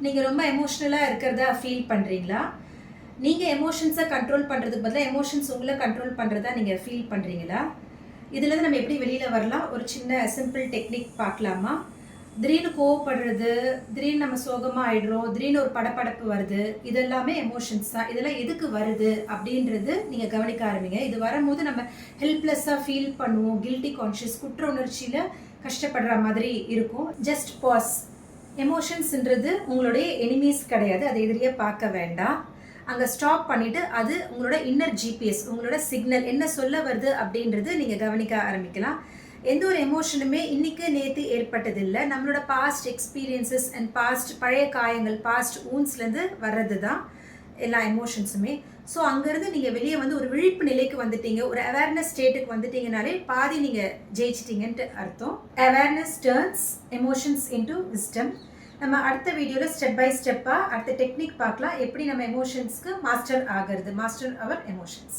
நீங்க ரொம்ப எமோஷனலா இருக்கிறதா ஃபீல் பண்றீங்களா? நீங்க எமோஷன்ஸ கண்ட்ரோல் பண்றதுக்கு பதிலா எமோஷன்ஸ் உங்கள கண்ட்ரோல் பண்றதா நீங்க ஃபீல் பண்றீங்களா? இதுலருந்து நம்ம எப்படி வெளியில வரலாம்? ஒரு சின்ன சிம்பிள் டெக்னிக் பார்க்கலாமா? திடீர்னு கோவப்படுறது, திடீர்னு நம்ம சோகமா ஆயிடுறோம், திடீர்னு ஒரு படபடப்பு வருது. இதெல்லாமே எமோஷன்ஸ் தான். இதெல்லாம் எதுக்கு வருது அப்படின்றது நீங்க கவனிக்க ஆரம்பிங்க. இது வரும்போது நம்ம ஹெல்ப்லெஸ்ஸா ஃபீல் பண்ணுவோம். கில்ட்டி கான்ஷியஸ் குற்ற உணர்ச்சியில கஷ்டப்படுற மாதிரி இருக்கும். Just pass. எமோஷன்ஸ்ன்றது உங்களுடைய எனிமீஸ் கிடையாது. அதை எதிரியா பார்க்க வேண்டாம். அங்க ஸ்டாப் பண்ணிட்டு அது உங்களோட இன்னர் ஜிபிஎஸ், உங்களோட சிக்னல் என்ன சொல்ல வருது அப்படின்றது நீங்க கவனிக்க ஆரம்பிக்கலாம். எந்த ஒரு எமோஷனுமே இன்னைக்கு நேத்து ஏற்பட்டதில்லை. நம்மளோட பாஸ்ட் எக்ஸ்பீரியன்சஸ் அண்ட் பாஸ்ட் பழைய காயங்கள், பாஸ்ட் ஊன்ஸ்லேருந்து வர்றது தான் எல்லா எமோஷன்ஸுமே. ஸோ அங்கேருந்து நீங்கள் வெளியே வந்து ஒரு விழிப்பு நிலைக்கு வந்துட்டீங்க, ஒரு அவேர்னஸ் ஸ்டேட்டுக்கு வந்துட்டீங்கனாலே பாதி நீங்கள் ஜெயிச்சிட்டீங்கன்ட்டு அர்த்தம். Awareness turns emotions into wisdom. நம்ம அடுத்த வீடியோவில் ஸ்டெப் பை ஸ்டெப்பாக அடுத்த டெக்னிக் பார்க்கலாம், எப்படி நம்ம எமோஷன்ஸ்க்கு மாஸ்டர் ஆகிறது, மாஸ்டர் அவர் எமோஷன்ஸ்.